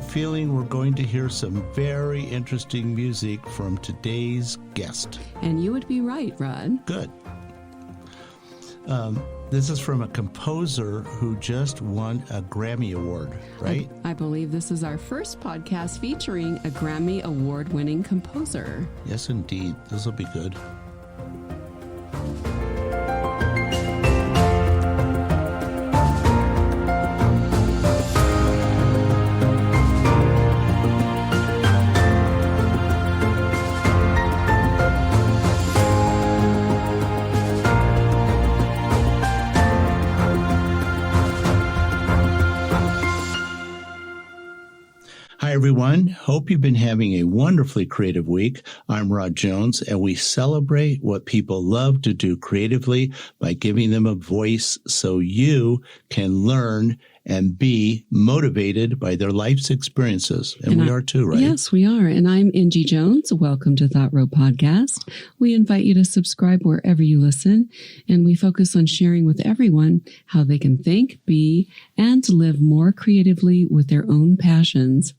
feeling we're going to hear some very interesting music from today's guest. And you would be right, Rod. Good. This is from a composer who just won a Grammy Award, right? I believe this is our first podcast featuring a Grammy Award-winning composer. Yes, indeed. This will be good. Hi, everyone. Hope you've been having a wonderfully creative week. I'm Rod Jones, and we celebrate what people love to do creatively by giving them a voice so you can learn and be motivated by their life's experiences. And we are too, right? Yes, we are. And I'm Angie Jones. Welcome to Thought Row Podcast. We invite you to subscribe wherever you listen, and we focus on sharing with everyone how they can think, be, and live more creatively with their own passions.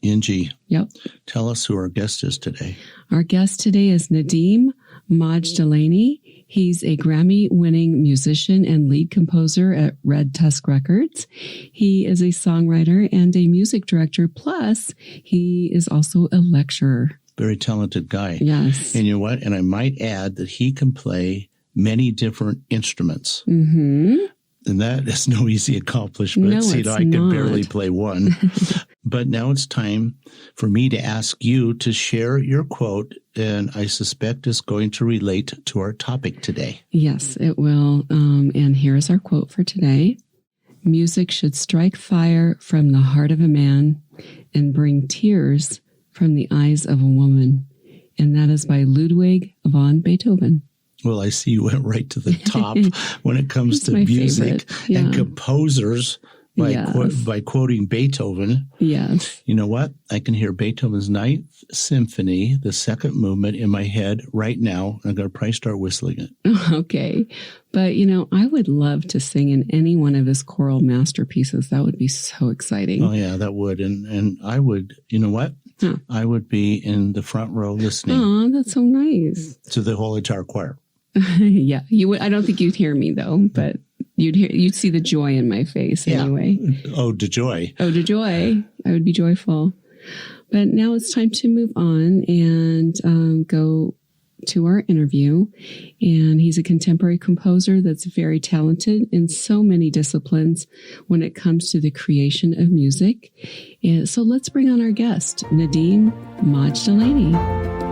Angie, Yep. Tell us who our guest is today. Our guest today is Nadeem Majdalany. He's a Grammy-winning musician and lead composer at Red Tusk Records. He is a songwriter and a music director, plus he is also a lecturer. Very talented guy. Yes. And you know what? And I might add that he can play many different instruments. Mm-hmm. And that is no easy accomplishment. No, I can barely play one. But now it's time for me to ask you to share your quote, and I suspect it's going to relate to our topic today. Yes, it will. And here's our quote for today. Music should strike fire from the heart of a man and bring tears from the eyes of a woman. And that is by Ludwig van Beethoven. Well, I see you went right to the top when it comes to music yeah. and composers by quoting Beethoven. Yes. You know what? I can hear Beethoven's Ninth Symphony, the second movement, in my head right now. I'm going to probably start whistling it. Okay. But, I would love to sing in any one of his choral masterpieces. That would be so exciting. Oh, yeah, that would. And I would, you know what? Huh. I would be in the front row listening. Oh, that's so nice. To the whole entire choir. Yeah, you would. I don't think you'd hear me though, but you'd see the joy in my face anyway. Oh, the joy. Oh, the joy. I would be joyful. But now it's time to move on and go to our interview. And he's a contemporary composer that's very talented in so many disciplines when it comes to the creation of music. And so let's bring on our guest, Nadeem Majdalany.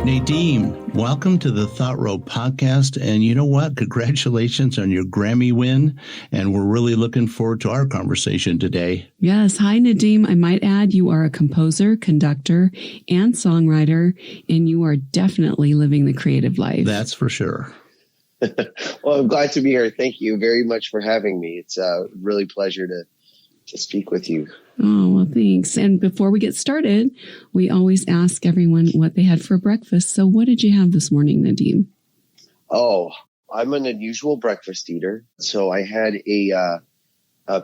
Nadeem, welcome to the Thought Row Podcast. And you know what? Congratulations on your Grammy win. And we're really looking forward to our conversation today. Yes. Hi, Nadeem. I might add you are a composer, conductor, and songwriter, and you are definitely living the creative life. That's for sure. Well, I'm glad to be here. Thank you very much for having me. It's a really pleasure to speak with you. Oh, well, thanks. And before we get started, we always ask everyone what they had for breakfast. So what did you have this morning, Nadeem? Oh, I'm an unusual breakfast eater. So I had a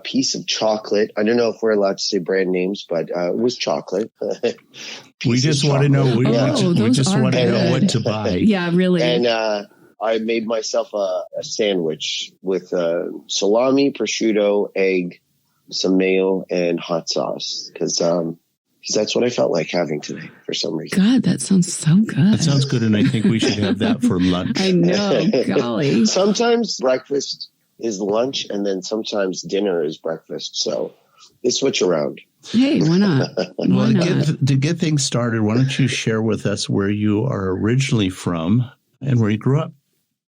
piece of chocolate. I don't know if we're allowed to say brand names, but it was chocolate. We just want to know. We just want to know what to buy. Yeah, really. And I made myself a sandwich with salami, prosciutto, egg, some mayo, and hot sauce because that's what I felt like having today for some reason. God, that sounds so good. That sounds good, and I think we should have that for lunch. I know, golly. Sometimes breakfast is lunch, and then sometimes dinner is breakfast. So they switch around. Hey, why not? Well, to get things started, why don't you share with us where you are originally from and where you grew up?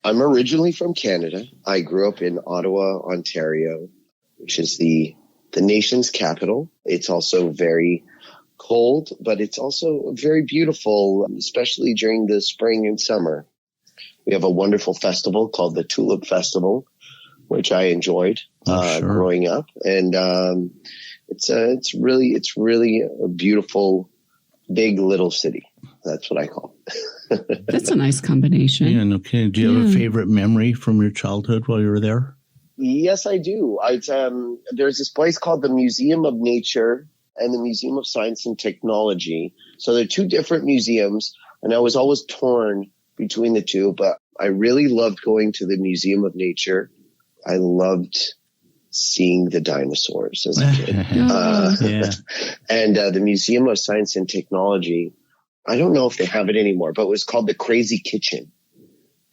I'm originally from Canada. I grew up in Ottawa, Ontario, which is the nation's capital. It's also very cold, but it's also very beautiful, especially during the spring and summer. We have a wonderful festival called the Tulip Festival, which I enjoyed growing up. And it's really a beautiful, big little city. That's what I call it. That's a nice combination. Yeah, okay. Do you have a favorite memory from your childhood while you were there? Yes, I do. There's this place called the Museum of Nature and the Museum of Science and Technology. So they're two different museums, and I was always torn between the two, but I really loved going to the Museum of Nature. I loved seeing the dinosaurs as a kid. And the Museum of Science and Technology, I don't know if they have it anymore, but it was called the Crazy Kitchen.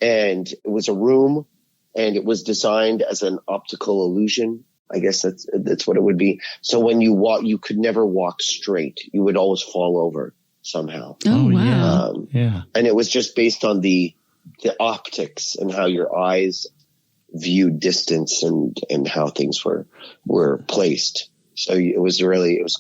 And it was a room, and it was designed as an optical illusion. I guess that's what it would be. So when you walk, you could never walk straight. You would always fall over somehow. Oh, wow. And it was just based on the optics and how your eyes viewed distance and how things were placed. So it was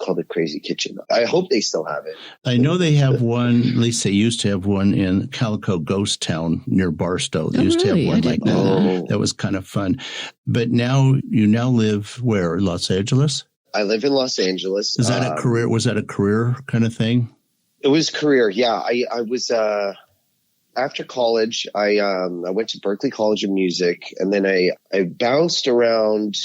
called the Crazy Kitchen. I hope they still have it. I know they have one, at least they used to have one in Calico Ghost Town near Barstow. They used to have one like that. That was kind of fun. But now you live where? Los Angeles? I live in Los Angeles. Is that a career? Was that a career kind of thing? It was career. Yeah. I was, after college, I went to Berklee College of Music, and then I bounced around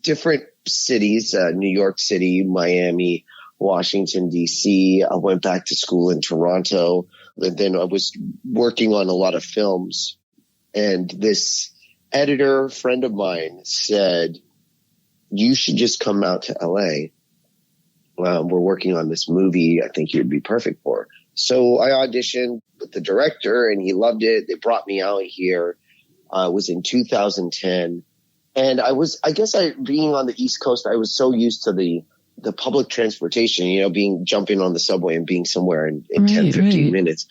different cities, New York City, Miami, Washington, D.C. I went back to school in Toronto. And then I was working on a lot of films. And this editor friend of mine said, you should just come out to L.A. We're working on this movie I think you'd be perfect for. So I auditioned with the director, and he loved it. They brought me out here. It was in 2010. And being on the East Coast, I was so used to the public transportation, jumping on the subway and being somewhere in 10, 15 minutes.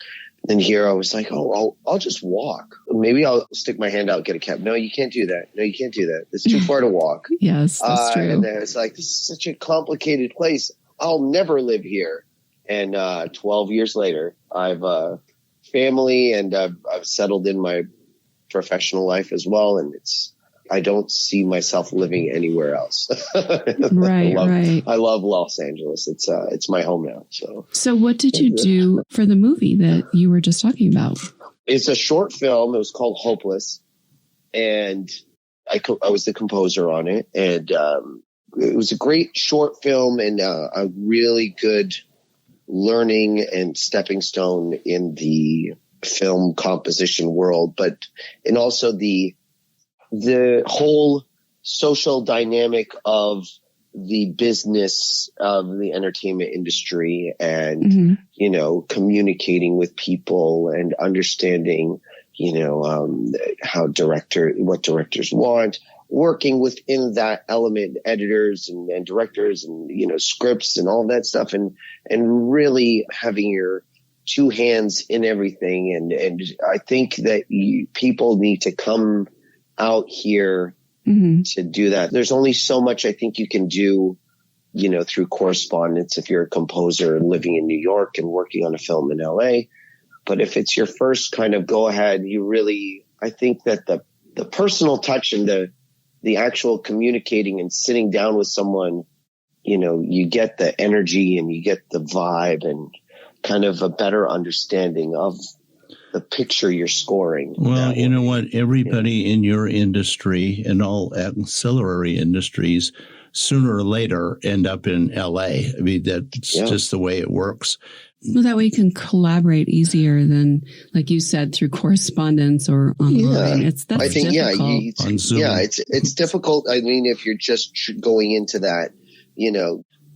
And here I was like, I'll just walk. Maybe I'll stick my hand out, get a cab. No, you can't do that. No, you can't do that. It's too far to walk. Yes, that's true. And then it's like, this is such a complicated place. I'll never live here. And 12 years later, I've family, and I've settled in my professional life as well. And I don't see myself living anywhere else. Right. I love Los Angeles. It's my home now. So what did you do for the movie that you were just talking about? It's a short film. It was called Hopeless, and I was the composer on it. And it was a great short film, and a really good learning and stepping stone in the film composition world, and also the whole social dynamic of the business of the entertainment industry, and, communicating with people and understanding, what directors want, working within that element, editors and directors and, scripts and all that stuff, and really having your two hands in everything. And I think that people need to come out here to do that. There's only so much I think you can do, through correspondence if you're a composer living in New York and working on a film in LA. But if it's your first kind of go ahead, I think that the personal touch and the actual communicating and sitting down with someone, you get the energy and you get the vibe and kind of a better understanding of the picture you're scoring. Well, you know what? Everybody in your industry and all ancillary industries sooner or later end up in LA. I mean, that's just the way it works. Well, that way you can collaborate easier than, like you said, through correspondence or online. That's difficult. On Zoom. It's difficult. I mean, if you're just going into that,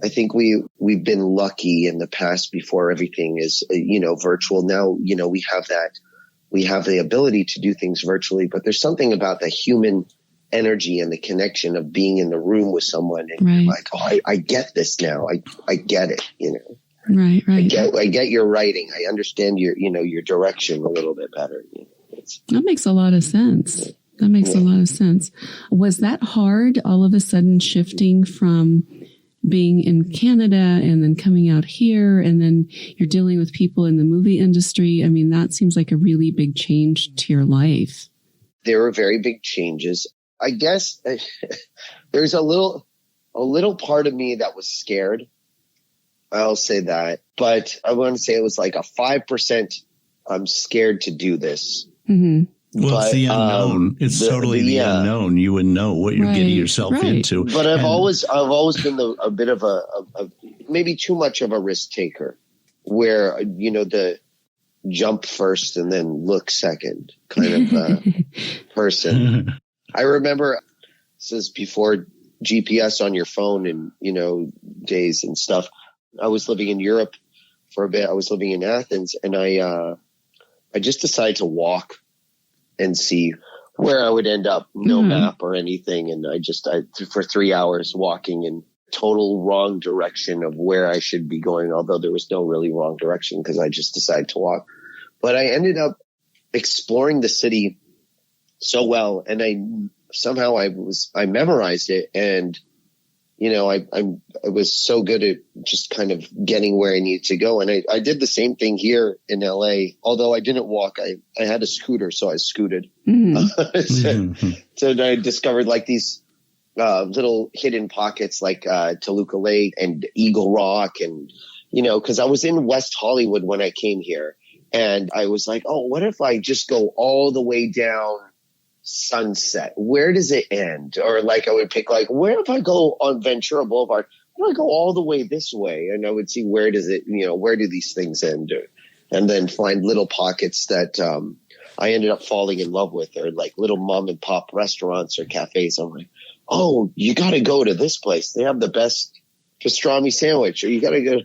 I think we've been lucky in the past before everything is, virtual. Now, we have the ability to do things virtually, but there's something about the human energy and the connection of being in the room with someone and you're like, I get this now. I get it, Right. I get your writing. I understand your direction a little bit better. That makes a lot of sense. A lot of sense. Was that hard all of a sudden shifting from being in Canada and then coming out here, and then you're dealing with people in the movie industry? I mean, that seems like a really big change to your life. There were very big changes. I guess there's a little part of me that was scared. I'll say that. But I want to say it was like a 5% I'm scared to do this. Mm-hmm. Well, it's the unknown. It's totally the unknown. You would know what you're getting yourself into. But I've always been a bit of a maybe too much of a risk taker, where the jump first and then look second kind of person. I remember this is before GPS on your phone and days and stuff. I was living in Europe for a bit. I was living in Athens, and I just decided to walk and see where I would end up. No map or anything, and I for 3 hours walking in total wrong direction of where I should be going. Although there was no really wrong direction because I just decided to walk. But I ended up exploring the city so well, and I memorized it, and I was so good at just kind of getting where I needed to go. And I did the same thing here in LA, although I didn't walk. I had a scooter, so I scooted. So I discovered like these little hidden pockets like Toluca Lake and Eagle Rock, and because I was in West Hollywood when I came here, and I was like, oh, what if I just go all the way down Sunset? Where does it end? Or like I would pick like, where if I go on Ventura Boulevard, where do I go all the way this way? And I would see where does it, where do these things end? And then find little pockets that I ended up falling in love with, or like little mom and pop restaurants or cafes. I'm like, oh, you got to go to this place. They have the best pastrami sandwich, or you got to go,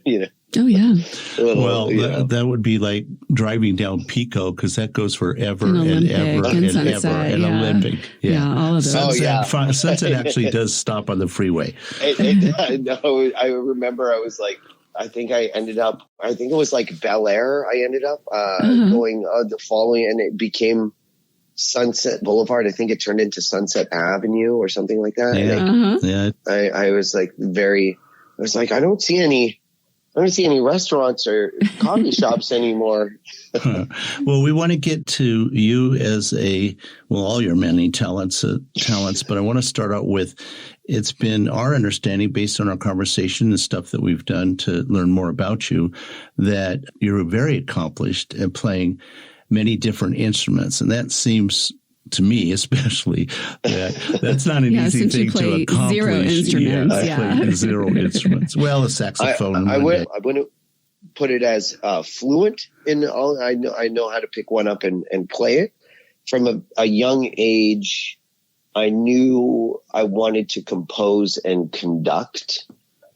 Oh, yeah. Well, that would be like driving down Pico, because that goes forever and ever and ever. And Olympic. Yeah, all of those. Sunset actually does stop on the freeway. I remember I was like, I think it was like Bel Air. I ended up going the following, and it became Sunset Boulevard. I think it turned into Sunset Avenue or something like that. Yeah. I was like I don't see any restaurants or coffee shops anymore. Well, we want to get to you as all your many talents, but I want to start out with, it's been our understanding based on our conversation and stuff that we've done to learn more about you, that you're very accomplished at playing many different instruments. And that seems to me, especially, that's not an easy thing to accomplish. Zero instruments. Zero instruments. Well, a saxophone. I wouldn't put it as fluent in all. I know how to pick one up and play it. From a young age, I knew I wanted to compose and conduct,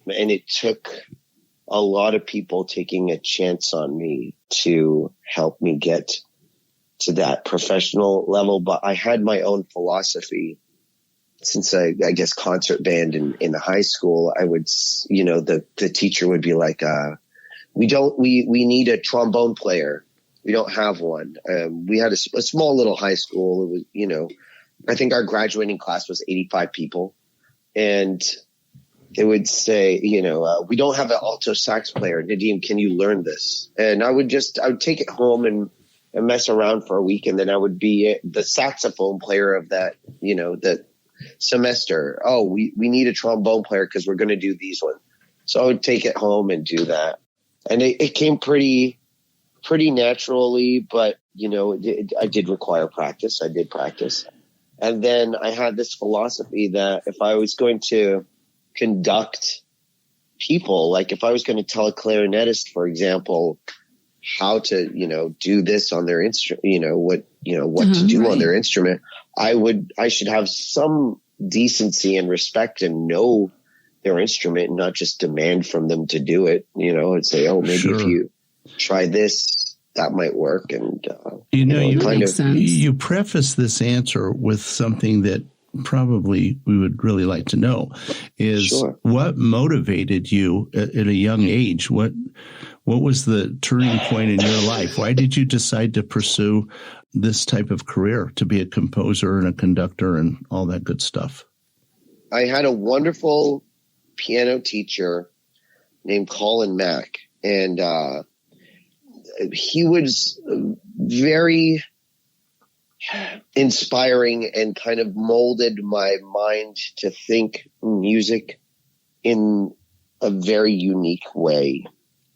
and it took a lot of people taking a chance on me to help me get to that professional level. But I had my own philosophy since I guess concert band in high school. I would, the teacher would be like, we need a trombone player. We don't have one. We had a small little high school. It was, I think our graduating class was 85 people, and they would say, we don't have an alto sax player. Nadeem, can you learn this? And I would take it home and mess around for a week, and then I would be the saxophone player of that, that semester. Oh, we need a trombone player because we're going to do these ones. So I would take it home and do that, and it came pretty naturally. But I did require practice. I did practice, and then I had this philosophy that if I was going to conduct people, like if I was going to tell a clarinetist, for example, how to, do this on their instrument, what to do on their instrument, I should have some decency and respect and know their instrument and not just demand from them to do it, and say, oh, maybe if you try this, that might work. And, you preface this answer with something that probably we would really like to know is what motivated you at a young age? What was the turning point in your life? Why did you decide to pursue this type of career, to be a composer and a conductor and all that good stuff? I had a wonderful piano teacher named Colin Mack, and he was very inspiring and kind of molded my mind to think music in a very unique way.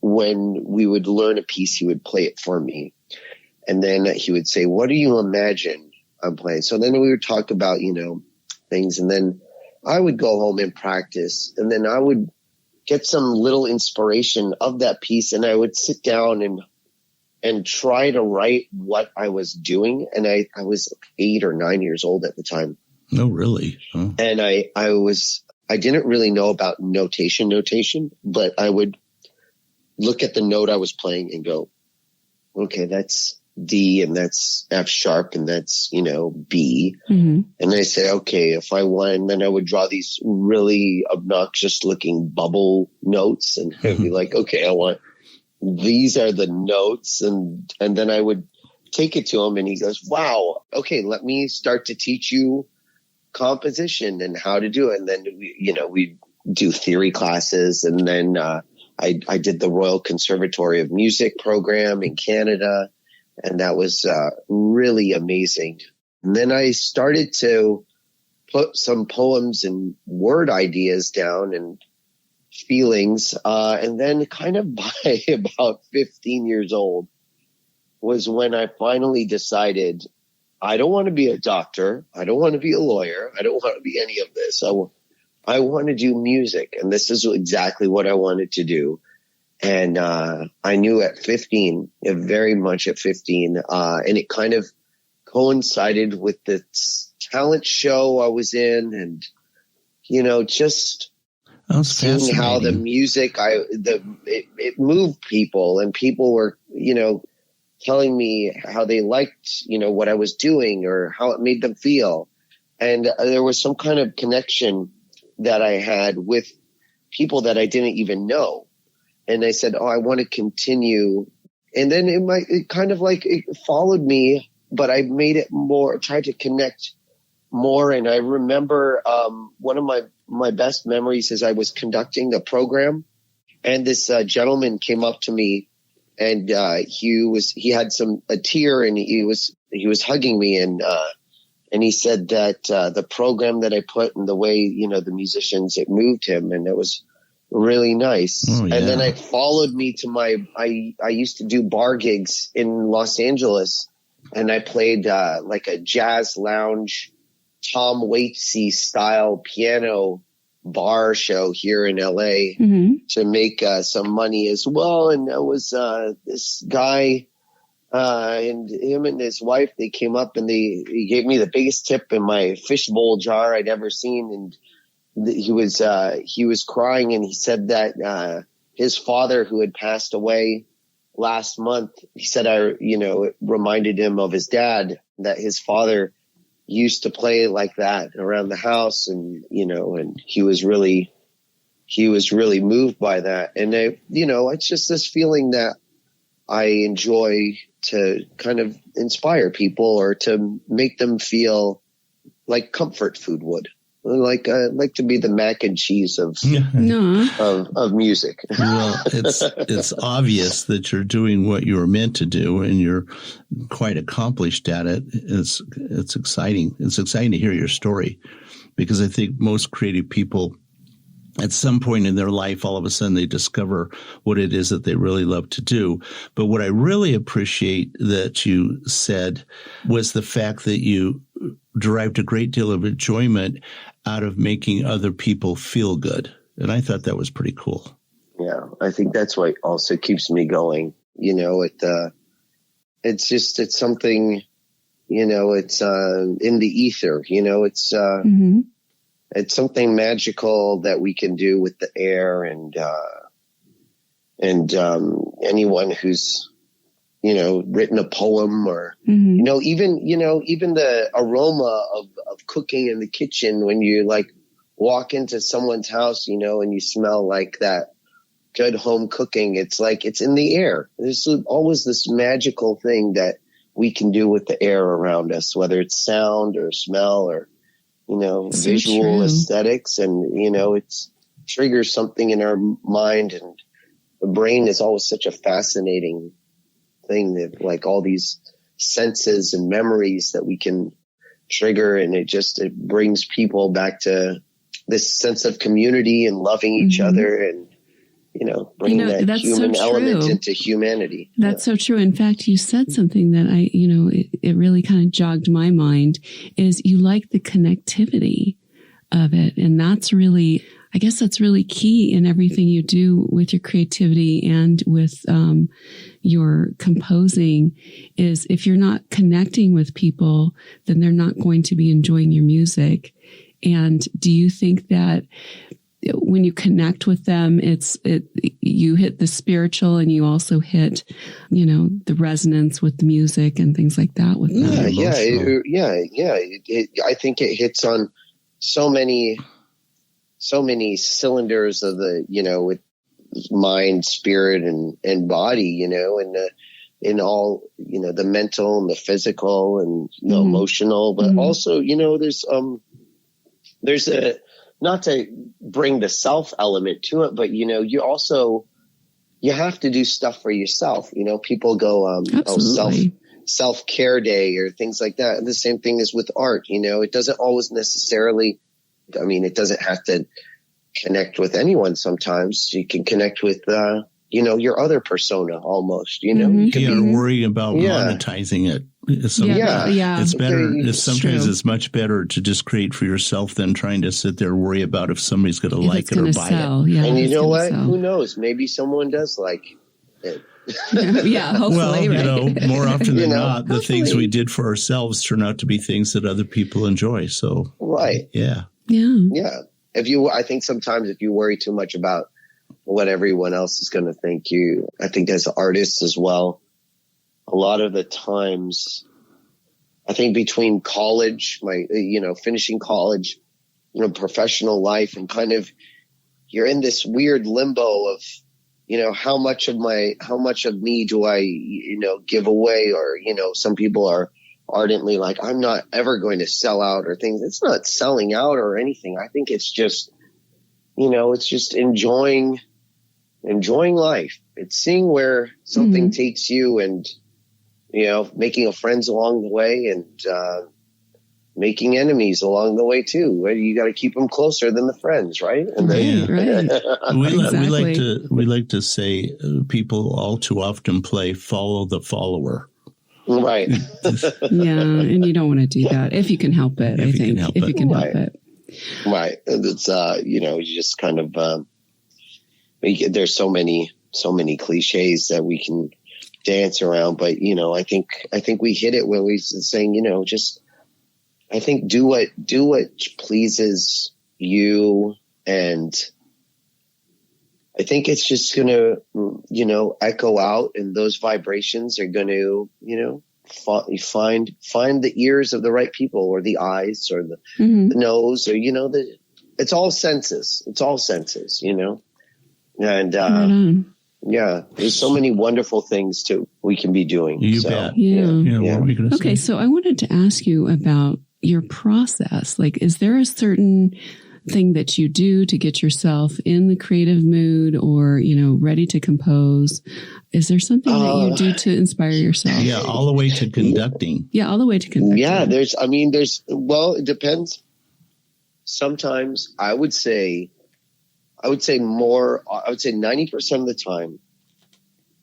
When we would learn a piece, he would play it for me. And then he would say, what do you imagine I'm playing? So then we would talk about, things. And then I would go home and practice. And then I would get some little inspiration of that piece. And I would sit down and try to write what I was doing. And I was 8 or 9 years old at the time. Oh, really? Oh. And I didn't really know about notation, but I would look at the note I was playing and go, okay, that's D and that's F sharp and that's, B. Mm-hmm. And I say, okay, if I want, and then I would draw these really obnoxious looking bubble notes and I'd be like, okay, these are the notes. And then I would take it to him and he goes, wow, okay, let me start to teach you composition and how to do it. And then we do theory classes. And then, I did the Royal Conservatory of Music program in Canada. And that was really amazing. And then I started to put some poems and word ideas down and feelings. And then kind of by about 15 years old was when I finally decided I don't want to be a doctor. I don't want to be a lawyer. I don't want to be any of this. I want to do music. And this is exactly what I wanted to do. And I knew at 15, very much at 15, and it kind of coincided with the talent show I was in and, just seeing how the music, it moved people and people were, telling me how they liked, what I was doing or how it made them feel. And there was some kind of connection that I had with people that I didn't even know. And I said, I want to continue. And then it followed me, but I made it more, tried to connect more. And I remember one of my best memories is I was conducting the program and this gentleman came up to me and he had a tear and he was hugging me and he said that the program that I put and the way, the musicians, it moved him and it was really nice. Oh, yeah. And then it followed me to I used to do bar gigs in Los Angeles and I played like a jazz lounge, Tom Waitsy style piano bar show here in LA to make some money as well. And there was this guy and him and his wife, they came up and he gave me the biggest tip in my fishbowl jar I'd ever seen. And he was crying and he said that his father, who had passed away last month, he said it reminded him of his dad, that his father used to play like that around the house and and he was really moved by that. And it's just this feeling that I enjoy to kind of inspire people or to make them feel like comfort food would. Like to be the mac and cheese of music. Well, it's obvious that you're doing what you were meant to do, and you're quite accomplished at it. It's exciting. It's exciting to hear your story, because I think most creative people, at some point in their life, all of a sudden they discover what it is that they really love to do. But what I really appreciate that you said was the fact that you derived a great deal of enjoyment out of making other people feel good. And I thought that was pretty cool. Yeah, I think that's what also keeps me going. It's something, it's in the ether, it's something magical that we can do with the air and anyone who's, written a poem or, even the aroma of cooking in the kitchen when you walk into someone's house, and you smell like that good home cooking. It's like it's in the air. There's always this magical thing that we can do with the air around us, whether it's sound or smell or, visual aesthetics. And, it triggers something in our mind. And the brain is always such a fascinating thing, that all these senses and memories that we can trigger. And it brings people back to this sense of community and loving each other. And bringing that that's human so element true. into humanity. That's so true. In fact, you said something that it really kind of jogged my mind, is you like the connectivity of it. And that's really, I guess that's really key in everything you do with your creativity and with your composing, is if you're not connecting with people, then they're not going to be enjoying your music. And do you think that when you connect with them, you hit the spiritual and you also hit, the resonance with the music and things like that with them? I think it hits on so many cylinders of the, with mind, spirit, and body, and in all, the mental and the physical and the emotional, but also, there's a, not to bring the self element to it, but you have to do stuff for yourself. People go, self-care day or things like that. And the same thing is with art. It doesn't always necessarily, it doesn't have to connect with anyone. Sometimes you can connect with, your other persona almost, you could be worrying about monetizing it. It's better. Sometimes it's much better to just create for yourself than trying to sit there and worry about if somebody's going to like it or buy it. Yeah, and you know what? Sell. Who knows? Maybe someone does like it. Hopefully. Well, more often than not, the things we did for ourselves turn out to be things that other people enjoy. So, right. Yeah. I think sometimes if you worry too much about what everyone else is going to think, I think as artists as well, a lot of the times, I think between college, finishing college, professional life, and kind of, you're in this weird limbo of, how much of me do I, give away? Or, some people are ardently like, I'm not ever going to sell out or things. It's not selling out or anything. I think it's just, it's just enjoying life. It's seeing where something takes you, and, making friends along the way, and, making enemies along the way too. You got to keep them closer than the friends, right? And we like to say people all too often play follow the follower. Right. And you don't want to do that if you can help it. If you can help it. Right. It's you just kind of there's so many cliches that we can dance around, but I think we hit it when we saying, just I think do what pleases you, and I think it's just gonna echo out, and those vibrations are gonna find the ears of the right people, or the eyes, or the nose, or it's all senses. And there's so many wonderful things we can be doing. You bet. What were we gonna say? Okay, so I wanted to ask you about your process. Like, is there a certain thing that you do to get yourself in the creative mood, or ready to compose? Is there something that you do to inspire yourself? Yeah, all the way to conducting. Yeah, well, it depends. Sometimes I would say more. I would say 90% of the time,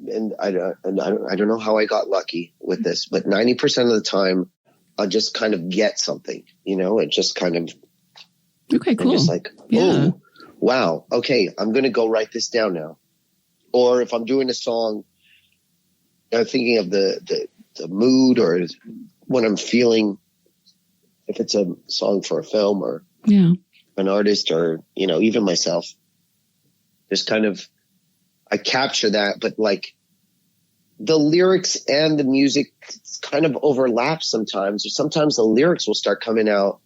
and I don't know how I got lucky with this, but 90% of the time, I'll just kind of get something. It just kind of. Okay, cool. Just like, oh, wow. Okay, I'm going to go write this down now. Or if I'm doing a song, I'm thinking of the mood or what I'm feeling. If it's a song for a film or an artist, or even myself, just kind of I capture that. But like the lyrics and the music kind of overlap sometimes. Or sometimes the lyrics will start coming out,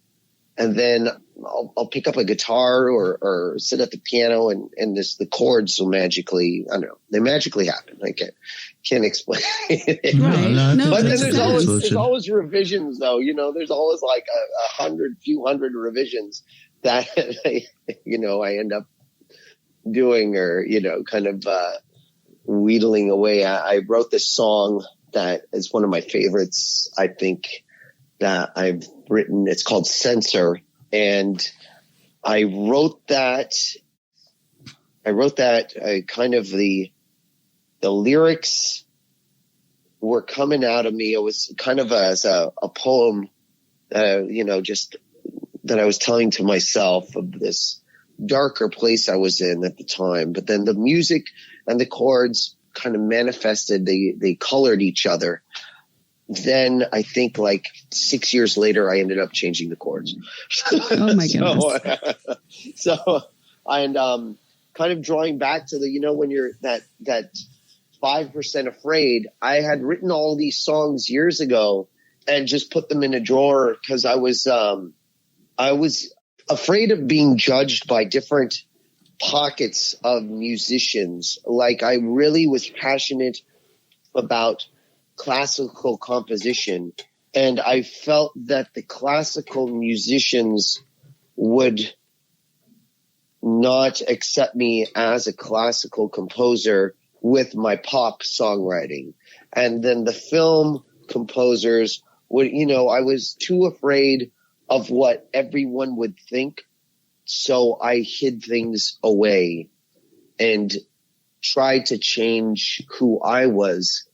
and then I'll pick up a guitar or sit at the piano, and the chords will magically, I don't know, they magically happen. I can't explain it. Right. But then there's always revisions though, there's always like a few hundred revisions that, I end up doing, or, kind of, wheedling away. I wrote this song that is one of my favorites, I think, that I've written. It's called Censor. And I wrote that I wrote that kind of the lyrics were coming out of me. It was kind of as a poem, just that I was telling to myself of this darker place I was in at the time. But then the music and the chords kind of manifested. They colored each other. Then I think like 6 years later, I ended up changing the chords. Oh my goodness. And kind of drawing back to the, when you're that 5% afraid, I had written all these songs years ago and just put them in a drawer because I was afraid of being judged by different pockets of musicians. Like I really was passionate about classical composition, and I felt that the classical musicians would not accept me as a classical composer with my pop songwriting. And then the film composers would, I was too afraid of what everyone would think. So I hid things away and tried to change who I was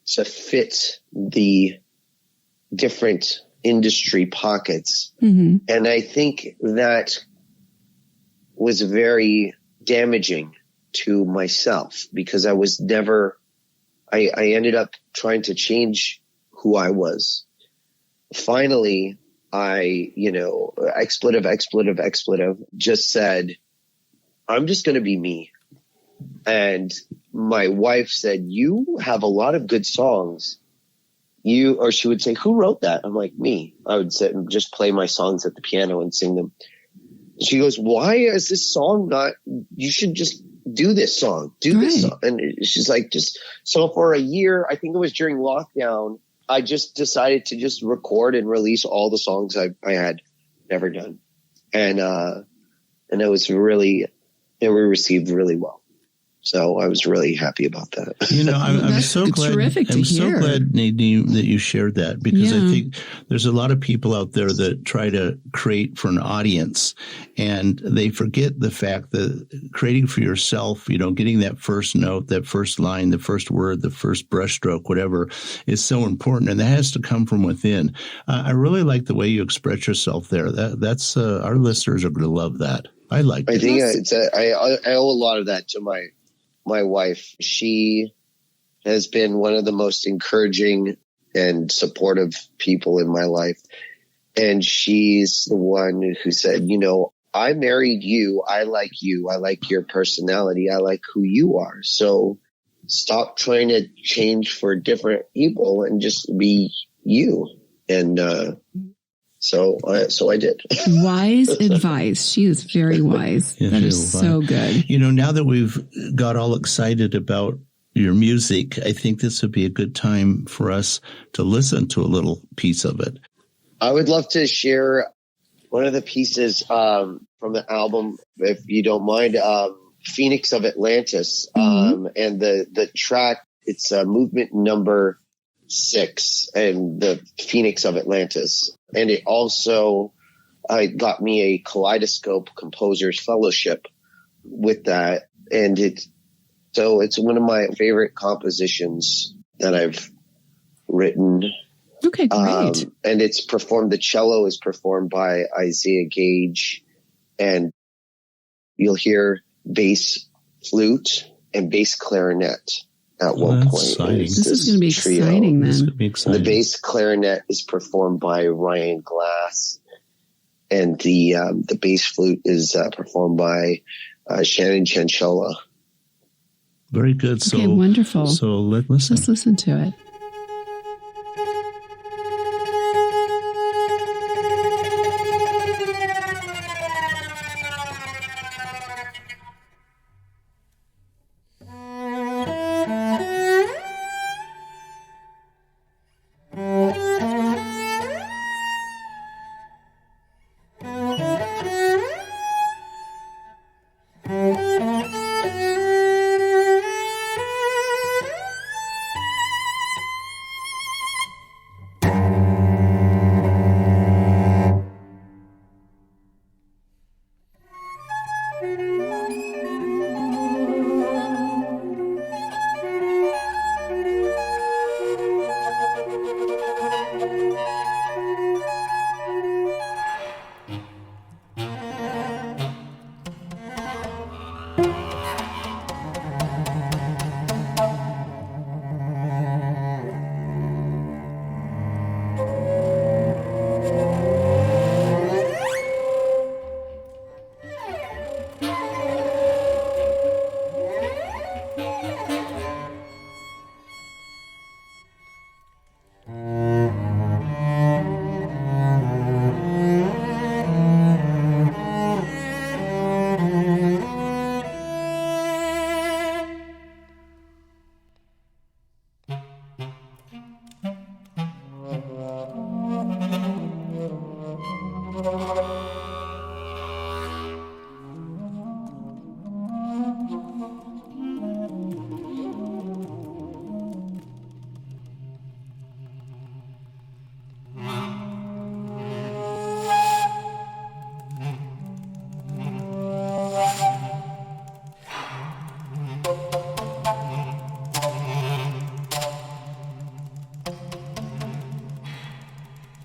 to fit the different industry pockets. Mm-hmm. And I think that was very damaging to myself because I was never, I ended up trying to change who I was. Finally, I, expletive, just said, I'm just going to be me. And my wife said, you have a lot of good songs. Or she would say, who wrote that? I'm like, me. I would sit and just play my songs at the piano and sing them. She goes, why is this song not, you should just do this song, this song. And she's like, so for a year, I think it was during lockdown, I just decided to just record and release all the songs I had never done. And it was they were received really well. So I was really happy about that. I'm so glad. Terrific to I'm hear. so glad, Nadeem, that you shared that because I think there's a lot of people out there that try to create for an audience, and they forget the fact that creating for yourself, getting that first note, that first line, the first word, the first brushstroke, whatever, is so important, and that has to come from within. I really like the way you express yourself there. That's our listeners are going to love that. I like it. I think I owe a lot of that to my wife. She has been one of the most encouraging and supportive people in my life. And she's the one who said, I married you. I like you. I like your personality. I like who you are. So stop trying to change for different people and just be you. And, So I did. Wise advice. She is very wise. Yeah, that is so good. Now that we've got all excited about your music, I think this would be a good time for us to listen to a little piece of it. I would love to share one of the pieces from the album, if you don't mind, Phoenix of Atlantis. Mm-hmm. And the track, it's movement number 6 and the Phoenix of Atlantis. And it also got me a Kaleidoscope Composers Fellowship with that. And it's one of my favorite compositions that I've written. Okay, great. And it's performed, the cello is performed by Isaiah Gage, and you'll hear bass flute and bass clarinet. At one point. This is going to be exciting then. The bass clarinet is performed by Ryan Glass, and the bass flute is performed by Shannon Chanchola. Very good. Okay, wonderful. So let's listen. Let's listen to it.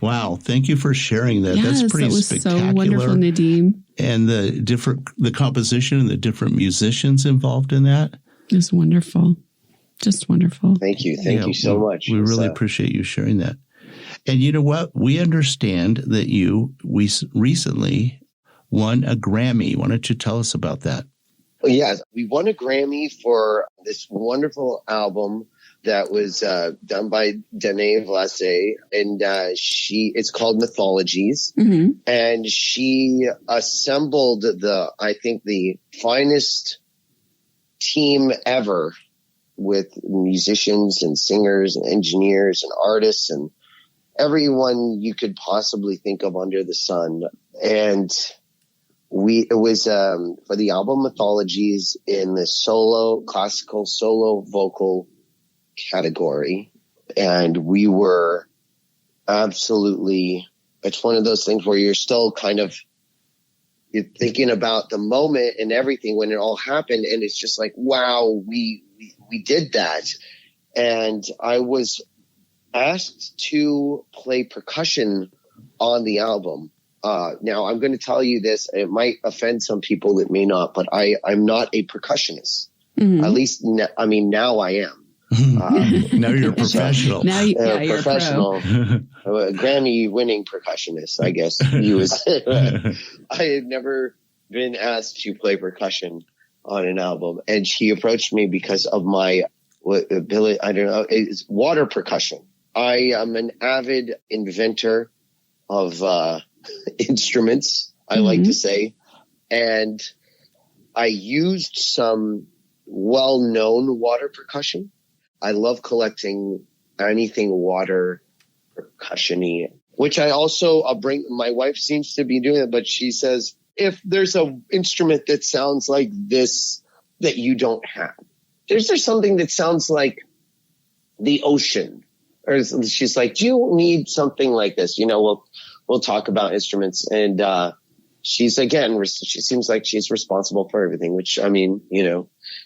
Wow, thank you for sharing that. Yes, That's pretty that was spectacular. so wonderful, Nadeem. And the composition and the different musicians involved in that. It's wonderful. Just wonderful. Thank you. Thank you so much. We really appreciate you sharing that. And you know what? We understand that we recently won a Grammy. Why don't you tell us about that? Well, yes, we won a Grammy for this wonderful album that was done by Nadeem Majdalany, and it's called Mythologies. Mm-hmm. And she assembled the finest team ever, with musicians and singers and engineers and artists and everyone you could possibly think of under the sun. And it was for the album Mythologies in the classical solo vocal category. And we were absolutely, it's one of those things where you're still kind of, you're thinking about the moment and everything when it all happened. And it's just like, wow, we did that. And I was asked to play percussion on the album. Now I'm going to tell you this, it might offend some people that may not, but I'm not a percussionist. Mm-hmm. At least, now I am. Now you're a professional. Now you're professional, Grammy-winning percussionist, I guess you would say. I had never been asked to play percussion on an album, and she approached me because of my ability. I don't know, it's water percussion. I am an avid inventor of instruments, I like to say, and I used some well-known water percussion. I love collecting anything water percussion-y, which I also bring. My wife seems to be doing it, but she says, if there's an instrument that sounds like this that you don't have, is there something that sounds like the ocean? Or she's like, do you need something like this? We'll talk about instruments. And she seems like she's responsible for everything, which, I mean,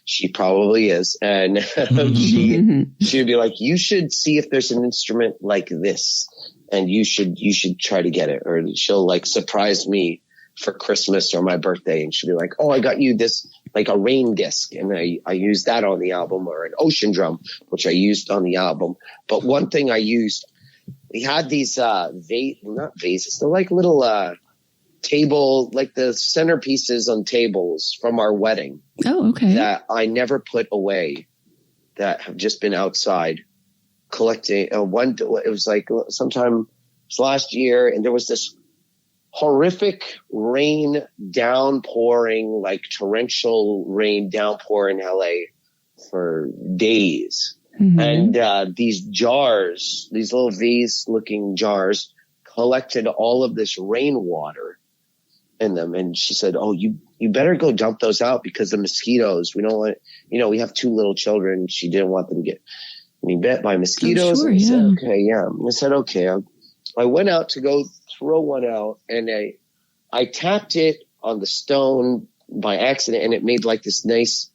she probably is. And she'd be like, you should see if there's an instrument like this, and you should try to get it. Or she'll like surprise me for Christmas or my birthday, and she'll be like, oh, I got you this, like a rain disc, and I used that on the album, or an ocean drum, which I used on the album. But one thing I used, we had these not vases, they're like little table, like the centerpieces on tables from our wedding. Oh, okay. That I never put away, that have just been outside collecting. It was like sometime last year, and there was this horrific rain downpouring, like torrential rain downpour in LA for days. Mm-hmm. And these jars, these little vase-looking jars, collected all of this rainwater in them. And she said, oh, you better go dump those out, because the mosquitoes, we don't want, we have 2 little children. She didn't want them to get bit by mosquitoes. Sure, and I said, okay, yeah. I said, okay. I went out to go throw one out, and I tapped it on the stone by accident, and it made like this nice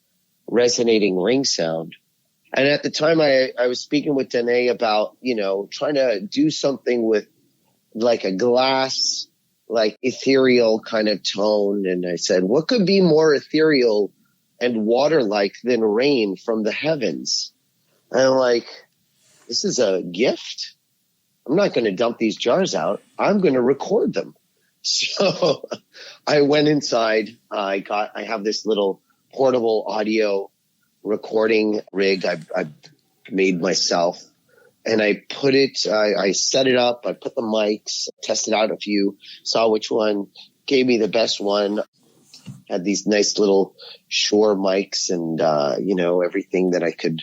resonating ring sound. And at the time I was speaking with Danae about, trying to do something with like a glass, like ethereal kind of tone. And I said, what could be more ethereal and water-like than rain from the heavens? And I'm like, this is a gift. I'm not going to dump these jars out. I'm going to record them. So I went inside. I have this little portable audio recording rig I made myself, and I put it, I set it up. I put the mics, tested out a few, saw which one gave me the best one. Had these nice little Shure mics, and everything that I could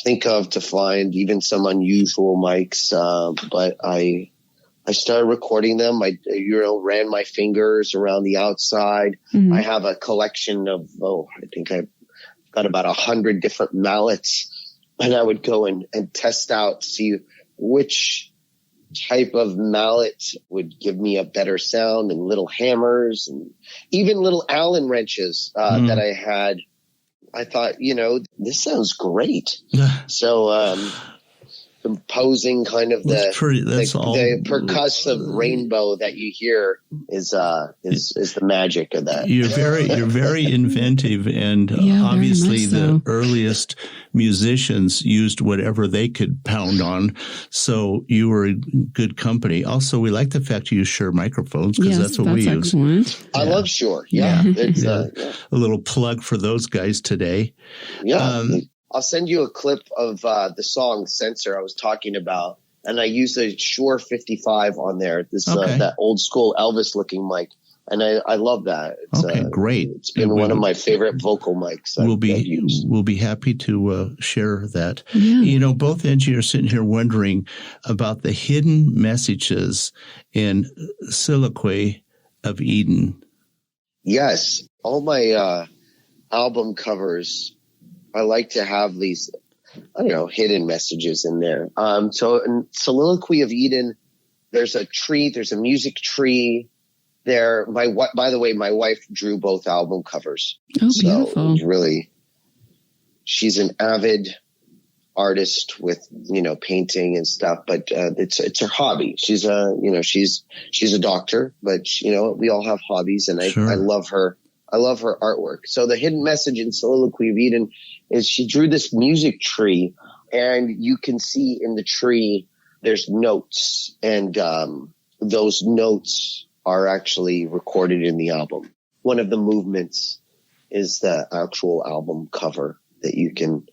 think of to find, even some unusual mics. But I I started recording them. I, ran my fingers around the outside. Mm-hmm. I have a collection of, I think I've got about 100 different mallets, and I would go and test out, see which type of mallet would give me a better sound, and little hammers and even little Allen wrenches that I had. I thought, this sounds great. So, composing kind of the percussive rainbow that you hear is the magic of that. You're very inventive, and obviously the earliest musicians used whatever they could pound on. So you were in good company. Also, we like the fact you use Shure microphones, because that's what we use. Excellent. I love Shure. Yeah. It's a little plug for those guys today. Yeah. I'll send you a clip of the song Censor I was talking about, and I used a Shure 55 on there. That old school Elvis looking mic, and I love that. It's, great. It's been one of my favorite vocal mics. We'll be happy to share that. Yeah. Both engineers sitting here wondering about the hidden messages in Soliloquy of Eden. Yes, all my album covers, I like to have these, hidden messages in there. So in Soliloquy of Eden, there's a tree, there's a music tree there. By the way, my wife drew both album covers. Oh, so beautiful. She's an avid artist with, painting and stuff, but it's her hobby. She's a doctor, but we all have hobbies, and I love her. I love her artwork. So the hidden message in Soliloquy of Eden is she drew this music tree, and you can see in the tree there's notes, and those notes are actually recorded in the album. One of the movements is the actual album cover that you can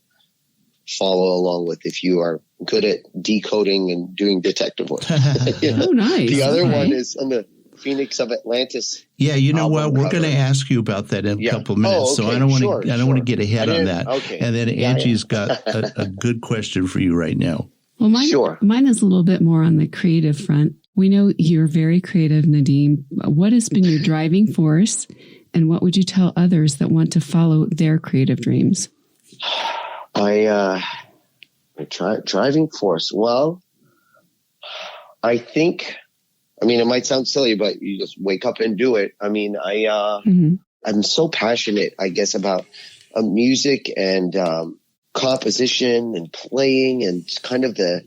follow along with if you are good at decoding and doing detective work. Oh, nice. The other one is on the Phoenix of Atlantis. Yeah, what? We're going to ask you about that in a couple of minutes. So I don't want to get ahead on that. Okay. And then Angie's got a good question for you right now. Well, mine is a little bit more on the creative front. We know you're very creative, Nadeem. What has been your driving force, and what would you tell others that want to follow their creative dreams? Driving force. Well, I think, it might sound silly, but you just wake up and do it. I'm so passionate, I guess, about music and composition and playing, and kind of the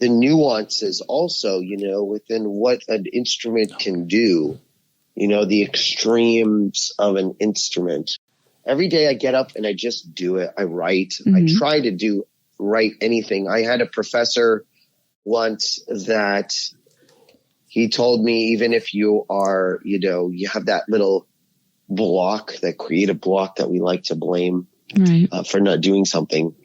nuances also, within what an instrument can do, the extremes of an instrument. Every day I get up and I just do it. I write. I try to write anything. I had a professor once that he told me, even if you are, you have that little block, that creative block that we like to blame for not doing something.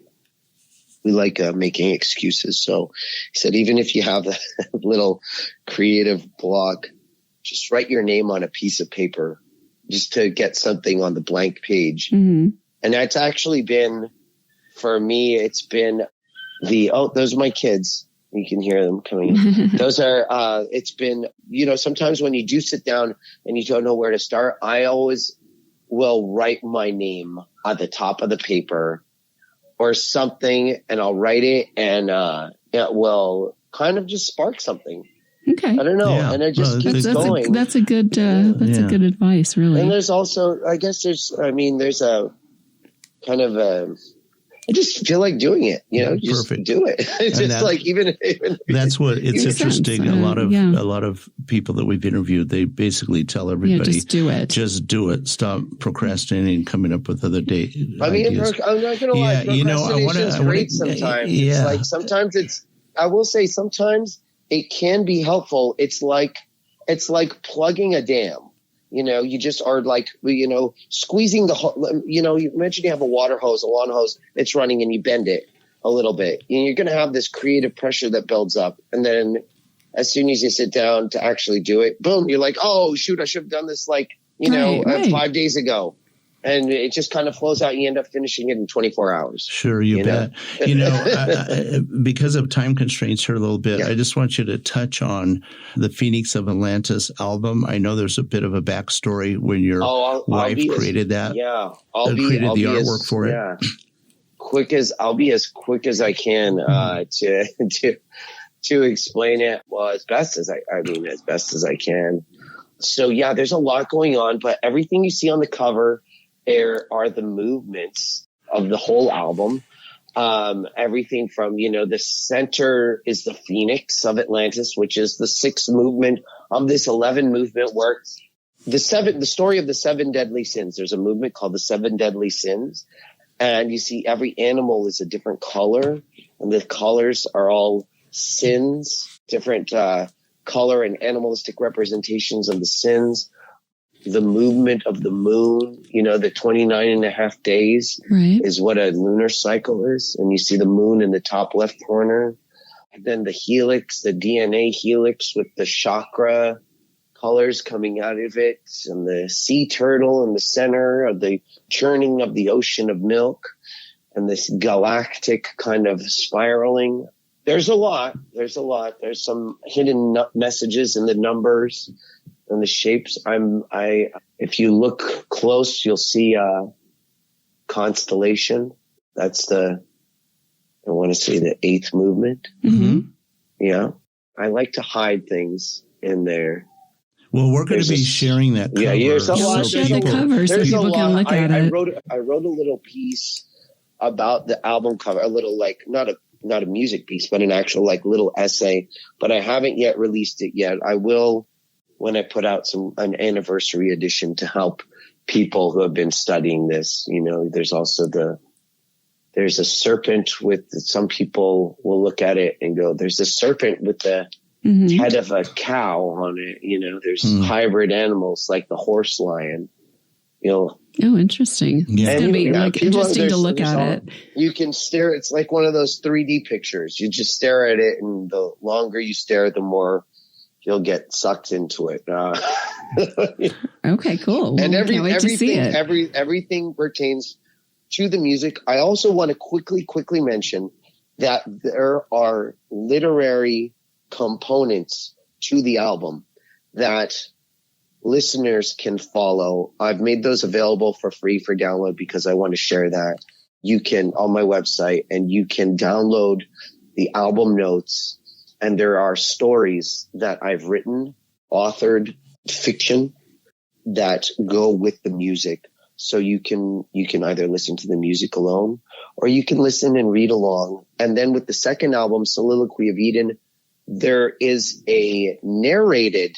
We like making excuses. So he said, even if you have that little creative block, just write your name on a piece of paper just to get something on the blank page. And that's actually been, for me, it's been those are my kids. You can hear them coming in. Those are, it's been, sometimes when you do sit down and you don't know where to start, I always will write my name at the top of the paper or something, and I'll write it, and it will kind of just spark something. Okay. I don't know. Yeah. And it just keeps going. That's a good advice, really. And there's also, I guess there's a kind of I just feel like doing it, just do it. It's just like, even that's what it's interesting. A lot of people that we've interviewed, they basically tell everybody, just do it. Just do it. Stop procrastinating and coming up with other ideas. I'm not going to lie. Procrastination is great sometimes. It's like, sometimes I will say sometimes it can be helpful. It's like plugging a dam. You just are like, squeezing the, you mentioned you have a water hose, a lawn hose, it's running, and you bend it a little bit. You're going to have this creative pressure that builds up. And then as soon as you sit down to actually do it, boom, you're like, oh, shoot, I should have done this 5 days ago. And it just kind of flows out. You end up finishing it in 24 hours. Sure, you bet. Because of time constraints here a little bit, I just want you to touch on the Phoenix of Atlantis album. I know there's a bit of a backstory when your wife created that. Yeah, created the artwork for it. Yeah, I'll be as quick as I can to explain it. Well, as best as I can. So yeah, there's a lot going on, but everything you see on the cover there are the movements of the whole album. Everything from, the center is the Phoenix of Atlantis, which is the sixth movement of this 11 movement work. The story of the 7 deadly sins. There's a movement called the 7 deadly sins. And you see every animal is a different color, and the colors are all sins, different color and animalistic representations of the sins. The movement of the moon, the 29 and a half days is what a lunar cycle is. And you see the moon in the top left corner. And then the helix, the DNA helix with the chakra colors coming out of it, and the sea turtle in the center of the churning of the ocean of milk, and this galactic kind of spiraling. There's a lot. There's some hidden messages in the numbers and the shapes. If you look close, you'll see a constellation. That's I want to say the 8th movement. Mm-hmm. Yeah. I like to hide things in there. Well, we're going to be sharing that cover. Yeah, there's a lot. Share the cover so people can look at it. I wrote a little piece about the album cover, a little not a music piece, but an actual little essay, but I haven't yet released it yet. I will when I put out an anniversary edition to help people who have been studying this. There's also there's a serpent with, some people will look at it and go, there's a serpent with the head of a cow on it. There's hybrid animals like the horse lion. Oh, interesting. Yeah. It's going to be interesting to look at it. You can stare. It's like one of those 3D pictures. You just stare at it, and the longer you stare, the more you'll get sucked into it. Okay, cool. And everything pertains to the music. I also want to quickly mention that there are literary components to the album that listeners can follow. I've made those available for free for download because I want to share that. You can on my website, and you can download the album notes. And there are stories that I've written, authored, fiction that go with the music. So you can either listen to the music alone, or you can listen and read along. And then with the second album, Soliloquy of Eden, there is a narrated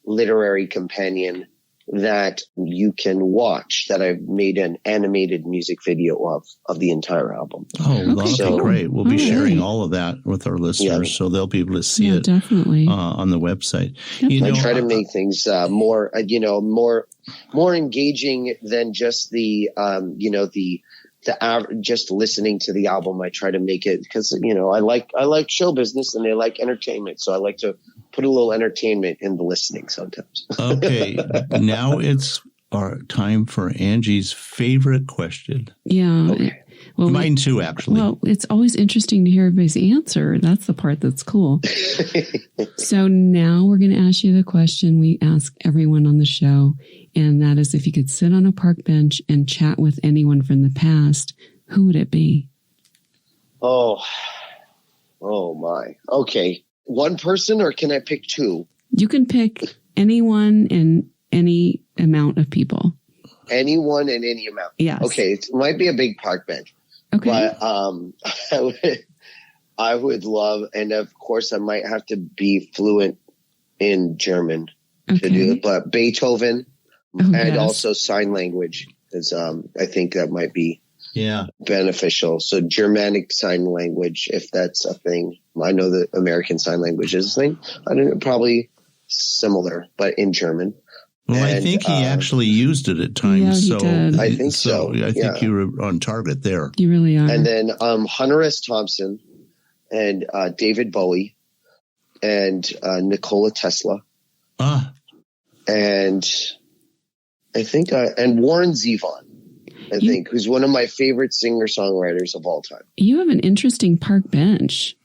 literary companion that you can watch, that I've made an animated music video of the entire album. Oh, that'll be great. We'll be sharing all of that with our listeners, so they'll be able to see it definitely on the website. Definitely. I try to make things more engaging than just just listening to the album. I try to make it because I like show business, and they like entertainment, so I like to put a little entertainment in the listening sometimes. Okay, now it's our time for Angie's favorite question. Yeah. Okay. Well, mine too, actually. Well, it's always interesting to hear everybody's answer. That's the part that's cool. So now we're going to ask you the question we ask everyone on the show, and that is, if you could sit on a park bench and chat with anyone from the past, who would it be? Oh my. Okay. One person, or can I pick two? You can pick anyone and any amount of people. Anyone and any amount. Yes. Okay. It might be a big park bench. Okay. But I would love, and of course I might have to be fluent in German to do it, but Beethoven and also sign language, because I think that might be beneficial. So Germanic sign language, if that's a thing. I know that American Sign Language is a thing. I don't know, probably similar, but in German. Well, I think he actually used it at times. Yeah, he did. I think so. I think you were on target there. You really are. And then Hunter S. Thompson and David Bowie and Nikola Tesla. And I think and Warren Zevon. I think, who's one of my favorite singer-songwriters of all time. You have an interesting park bench.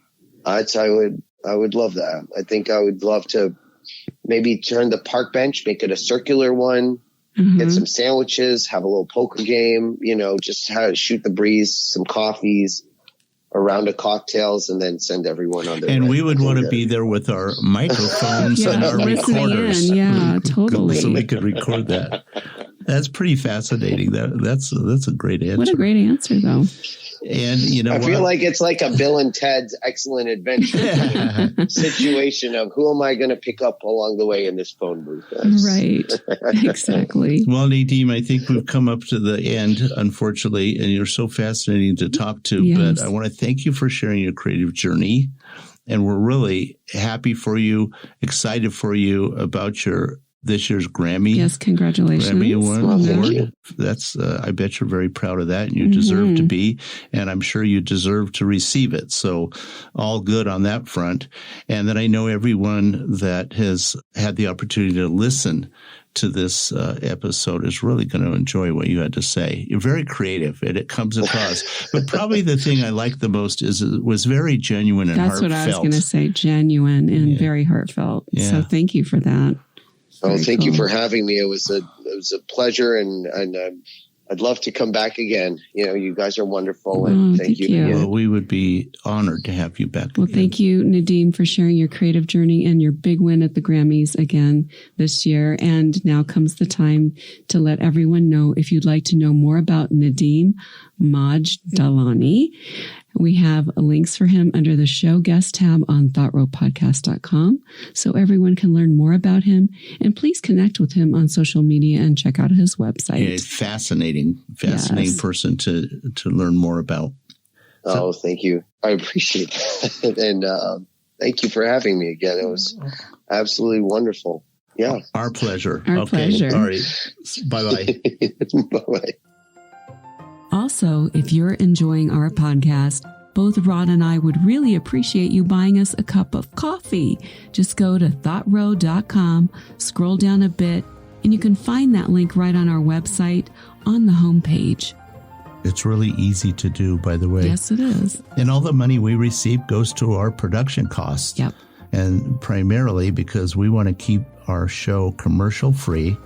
I would love that. I think I would love to maybe turn the park bench, make it a circular one, get some sandwiches, have a little poker game, just shoot the breeze, some coffees, a round of cocktails, and then send everyone on their way. And we would want to be there with our microphones and our recorders. Yeah, totally. So we could record that. That's pretty fascinating. That's a great answer. What a great answer, though. And I feel like it's like a Bill and Ted's Excellent Adventure situation of who am I going to pick up along the way in this phone booth? Right. Exactly. Well, Nadeem, I think we've come up to the end, unfortunately, and you're so fascinating to talk to. Yes. But I want to thank you for sharing your creative journey. And we're really happy for you, excited for you about this year's Grammy. Yes, congratulations. Grammy Award. You. That's, I bet you're very proud of that, and you deserve to be, and I'm sure you deserve to receive it. So all good on that front. And then I know everyone that has had the opportunity to listen to this episode is really going to enjoy what you had to say. You're very creative, and it comes across. But probably the thing I liked the most is it was very genuine and heartfelt. That's what I was going to say, genuine and very heartfelt. Yeah. So thank you for that. Thank you for having me. It was a pleasure, and I'd love to come back again. You guys are wonderful, and thank you. Well, we would be honored to have you back. Well, thank you, Nadeem, for sharing your creative journey and your big win at the Grammys again this year. And now comes the time to let everyone know if you'd like to know more about Nadeem Majdalany. We have links for him under the show guest tab on thoughtropodcast.com, so everyone can learn more about him. And please connect with him on social media and check out his website. Yeah, fascinating person to learn more about. Thank you. I appreciate that. And thank you for having me again. It was absolutely wonderful. Yeah. Our pleasure. Our pleasure. All right. Bye-bye. Bye-bye. Also, if you're enjoying our podcast, both Rod and I would really appreciate you buying us a cup of coffee. Just go to thoughtro.com, scroll down a bit, and you can find that link right on our website on the homepage. It's really easy to do, by the way. Yes, it is. And all the money we receive goes to our production costs. Yep. And primarily because we want to keep our show commercial free,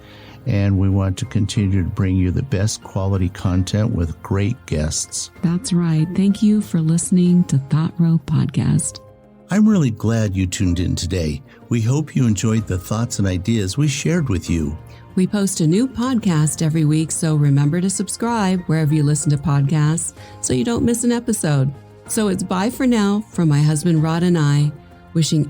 and we want to continue to bring you the best quality content with great guests. That's right. Thank you for listening to Thought Row Podcast. I'm really glad you tuned in today. We hope you enjoyed the thoughts and ideas we shared with you. We post a new podcast every week, so remember to subscribe wherever you listen to podcasts so you don't miss an episode. So it's bye for now from my husband Rod and I, wishing